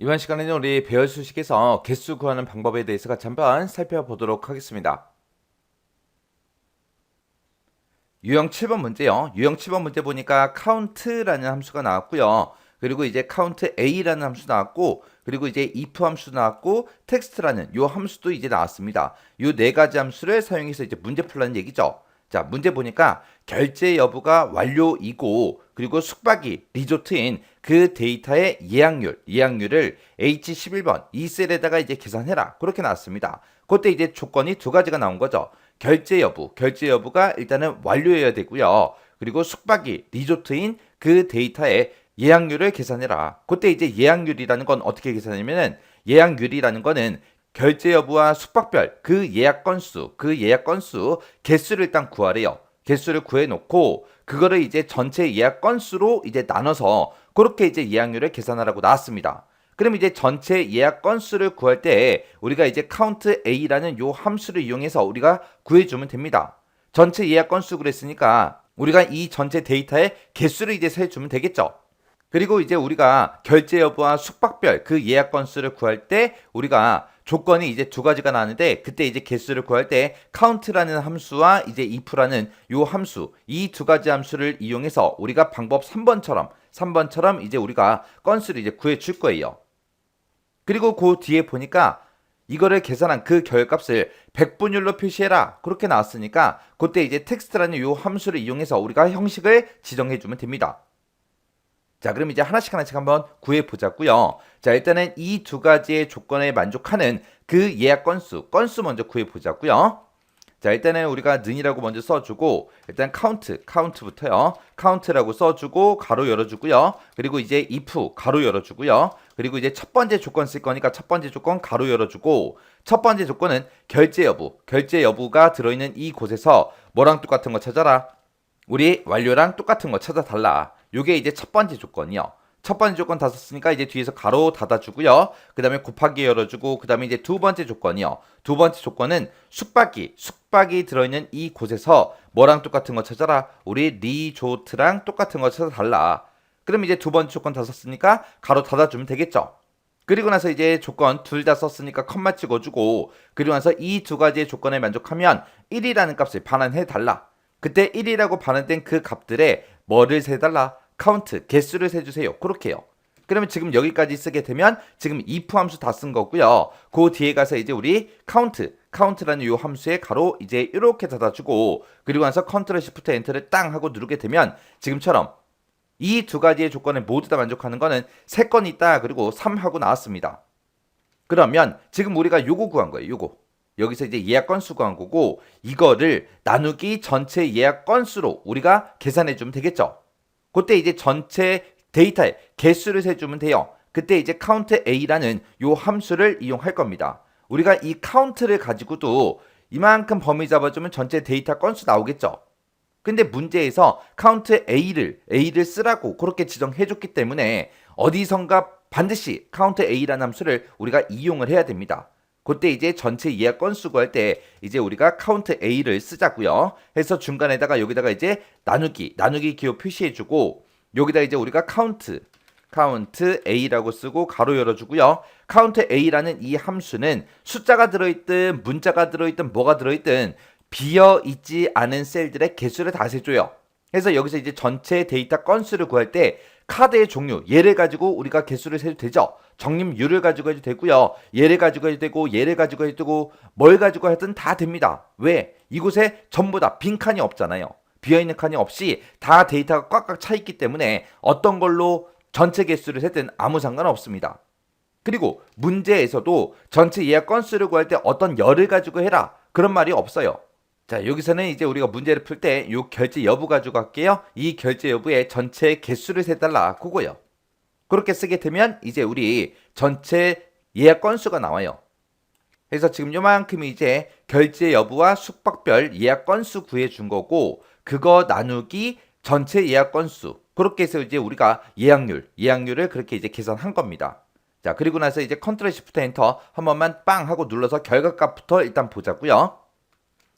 이번 시간에는 우리 배열 수식에서 개수 구하는 방법에 대해서 같이 한번 살펴보도록 하겠습니다. 유형 7번 문제요. 유형 7번 문제 보니까 count라는 함수가 나왔고요. 그리고 이제 count a라는 함수 나왔고, 그리고 이제 if 함수 나왔고, text라는 요 함수도 이제 나왔습니다. 요 네 가지 함수를 사용해서 이제 문제 풀라는 얘기죠. 자, 문제 보니까 결제 여부가 완료이고, 그리고 숙박이 리조트인 그 데이터의 예약률을 H11번 이 셀에다가 이제 계산해라. 그렇게 나왔습니다. 그때 이제 조건이 두 가지가 나온 거죠. 결제 여부가 일단은 완료해야 되고요. 그리고 숙박이 리조트인 그 데이터의 예약률을 계산해라. 그때 이제 예약률이라는 건 어떻게 계산하냐면은 예약률이라는 거는 결제 여부와 숙박별 그 예약 건수 개수를 일단 구하래요. 개수를 구해놓고 그거를 이제 전체 예약 건수로 이제 나눠서 그렇게 이제 예약률을 계산하라고 나왔습니다. 그럼 이제 전체 예약 건수를 구할 때 우리가 이제 count a라는 요 함수를 이용해서 우리가 구해주면 됩니다. 전체 예약 건수 그랬으니까 우리가 이 전체 데이터의 개수를 이제 세주면 되겠죠. 그리고 이제 우리가 결제 여부와 숙박별 그 예약 건수를 구할 때 우리가 조건이 이제 두 가지가 나왔는데 그때 이제 개수를 구할 때 count라는 함수와 이제 if라는 요 함수 이 두 가지 함수를 이용해서 우리가 방법 3번처럼 이제 우리가 건수를 이제 구해 줄 거예요. 그리고 그 뒤에 보니까 이거를 계산한 그 결값을 백분율로 표시해라. 그렇게 나왔으니까 그때 이제 텍스트라는 요 함수를 이용해서 우리가 형식을 지정해 주면 됩니다. 자, 그럼 이제 하나씩 한번 구해 보자고요. 자, 일단은 이 두 가지의 조건에 만족하는 그 예약 건수 먼저 구해 보자고요. 자, 일단은 우리가 는이라고 먼저 써주고 일단 count부터요. count라고 써주고 가로 열어주고요. 그리고 이제 if 가로 열어주고요. 그리고 이제 첫 번째 조건 쓸 거니까 첫 번째 조건 가로 열어주고 첫 번째 조건은 결제 여부가 들어있는 이 곳에서 뭐랑 똑같은 거 찾아라. 우리 완료랑 똑같은 거 찾아달라. 요게 이제 첫 번째 조건이요. 첫 번째 조건 다 썼으니까 이제 뒤에서 가로 닫아주고요. 그 다음에 곱하기 열어주고 그 다음에 이제 두 번째 조건이요. 두 번째 조건은 숙박이 들어있는 이 곳에서 뭐랑 똑같은 거 찾아라. 우리 리조트랑 똑같은 거 찾아달라. 그럼 이제 두 번째 조건 다 썼으니까 가로 닫아주면 되겠죠. 그리고 나서 이제 조건 둘 다 썼으니까 컴마 찍어주고 그리고 나서 이 두 가지의 조건에 만족하면 1이라는 값을 반환해달라. 그때 1이라고 반환된 그 값들에 뭐를 세달라? 카운트, 개수를 세주세요. 그렇게요. 그러면 지금 여기까지 쓰게 되면 지금 if 함수 다 쓴 거고요. 그 뒤에 가서 이제 우리 count라는 요 함수에 가로 이제 이렇게 닫아주고 그리고 나서 컨트롤 시프트 엔터를 땅 하고 누르게 되면 지금처럼 이 두 가지의 조건에 모두 다 만족하는 거는 3건 있다 그리고 3 하고 나왔습니다. 그러면 지금 우리가 요거 구한 거예요. 요거. 여기서 이제 예약 건수 구한 거고 이거를 나누기 전체 예약 건수로 우리가 계산해 주면 되겠죠. 그때 이제 전체 데이터의 개수를 세주면 돼요. 그때 이제 count a라는 요 함수를 이용할 겁니다. 우리가 이 count를 가지고도 이만큼 범위 잡아주면 전체 데이터 건수 나오겠죠. 근데 문제에서 count a를 쓰라고 그렇게 지정해 줬기 때문에 어디선가 반드시 count a라는 함수를 우리가 이용을 해야 됩니다. 그때 이제 전체 예약 건수 구할 때 이제 우리가 count a를 쓰자고요. 해서 중간에다가 여기다가 이제 나누기 기호 표시해주고 여기다 이제 우리가 count a라고 쓰고 가로 열어주고요. count a라는 이 함수는 숫자가 들어있든 문자가 들어있든 뭐가 들어있든 비어있지 않은 셀들의 개수를 다 세줘요. 그래서 여기서 이제 전체 데이터 건수를 구할 때 카드의 종류, 얘를 가지고 우리가 개수를 세도 되죠. 적립률을 가지고 해도 되고요. 얘를 가지고 해도 되고 얘를 가지고 해도 되고 뭘 가지고 하든 다 됩니다. 왜? 이곳에 전부 다 빈 칸이 없잖아요. 비어있는 칸이 없이 다 데이터가 꽉꽉 차 있기 때문에 어떤 걸로 전체 개수를 세든 아무 상관없습니다. 그리고 문제에서도 전체 예약 건수를 구할 때 어떤 열을 가지고 해라. 그런 말이 없어요. 자, 여기서는 이제 우리가 문제를 풀 때 이 결제 여부 가지고 할게요. 이 결제 여부에 전체 개수를 세달라. 그거요. 그렇게 쓰게 되면 이제 우리 전체 예약 건수가 나와요. 그래서 지금 요만큼이 이제 결제 여부와 숙박별 예약 건수 구해준 거고 그거 나누기 전체 예약 건수 그렇게 해서 이제 우리가 예약률을 그렇게 이제 계산한 겁니다. 자, 그리고 나서 이제 컨트롤 시프트 엔터 한 번만 빵 하고 눌러서 결과값부터 일단 보자고요.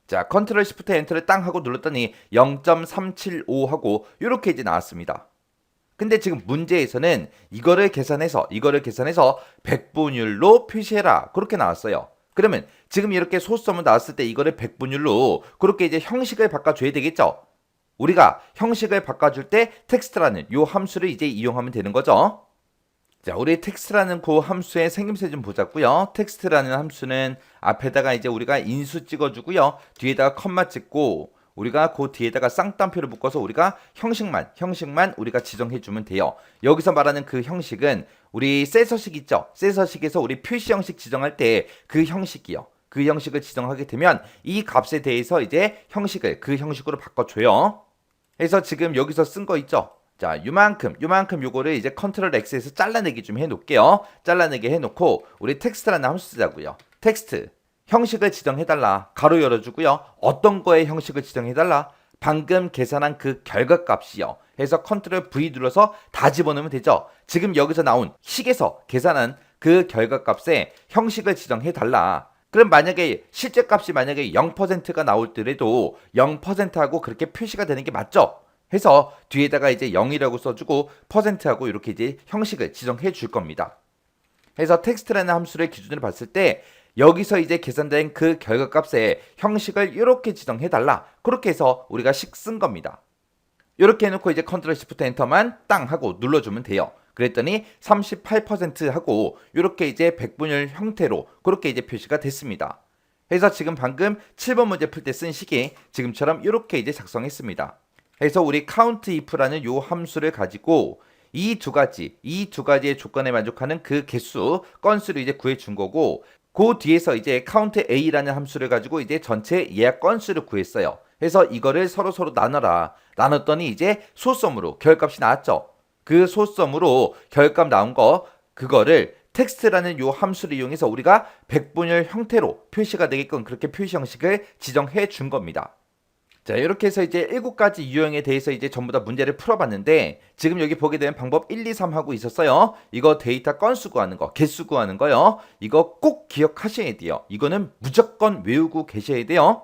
자, 컨트롤 시프트 엔터를 땅 하고 눌렀더니 0.375 하고 이렇게 이제 나왔습니다. 근데 지금 문제에서는 이거를 계산해서 100분율로 표시해라. 그렇게 나왔어요. 그러면 지금 이렇게 소수점을 나왔을 때 이거를 100분율로 그렇게 이제 형식을 바꿔줘야 되겠죠. 우리가 형식을 바꿔줄 때 텍스트라는 요 함수를 이제 이용하면 되는 거죠. 자, 우리 텍스트라는 그 함수의 생김새 좀 보자고요. 텍스트라는 함수는 앞에다가 이제 우리가 인수 찍어주고요. 뒤에다가 컴마 찍고 우리가 그 뒤에다가 쌍따옴표를 묶어서 우리가 형식만 우리가 지정해주면 돼요. 여기서 말하는 그 형식은 우리 셋서식 있죠? 셋서식에서 우리 표시 형식 지정할 때 그 형식이요. 그 형식을 지정하게 되면 이 값에 대해서 이제 형식을 그 형식으로 바꿔줘요. 그래서 지금 여기서 쓴 거 있죠? 자, 요만큼 요거를 이제 컨트롤 X에서 잘라내기 좀 해놓을게요. 잘라내기 해놓고 우리 텍스트라는 함수 쓰자고요. 텍스트 형식을 지정해달라. 가로 열어주고요. 어떤 거에 형식을 지정해달라? 방금 계산한 그 결과값이요. 해서 컨트롤 V 눌러서 다 집어넣으면 되죠. 지금 여기서 나온 식에서 계산한 그 결과값에 형식을 지정해달라. 그럼 만약에 실제 값이 만약에 0%가 나올 때라도 0%하고 그렇게 표시가 되는 게 맞죠? 해서 뒤에다가 이제 0이라고 써주고 %하고 이렇게 이제 형식을 지정해 줄 겁니다. 해서 텍스트라는 함수를 기준으로 봤을 때 여기서 이제 계산된 그 결과값에 형식을 이렇게 지정해 달라. 그렇게 해서 우리가 식 쓴 겁니다. 이렇게 해놓고 이제 컨트롤 시프트 엔터만 땅 하고 눌러주면 돼요. 그랬더니 38% 하고 이렇게 이제 백분율 형태로 그렇게 이제 표시가 됐습니다. 그래서 지금 방금 7번 문제 풀 때 쓴 식이 지금처럼 이렇게 이제 작성했습니다. 그래서 우리 count if라는 요 함수를 가지고 이 두 가지의 조건에 만족하는 그 개수, 건수를 이제 구해 준 거고, 그 뒤에서 이제 count a라는 함수를 가지고 이제 전체 예약 건수를 구했어요. 그래서 이거를 서로 나눠라. 나눴더니 이제 소수점으로 결값이 나왔죠. 그 소수점으로 결값 나온 거, 그거를 텍스트라는 요 함수를 이용해서 우리가 백분율 형태로 표시가 되게끔 그렇게 표시 형식을 지정해 준 겁니다. 자, 이렇게 해서 이제 7가지 유형에 대해서 이제 전부 다 문제를 풀어봤는데, 지금 여기 보게 되면 방법 1, 2, 3 하고 있었어요. 이거 데이터 건수 구하는 거, 개수 구하는 거요. 이거 꼭 기억하셔야 돼요. 이거는 무조건 외우고 계셔야 돼요.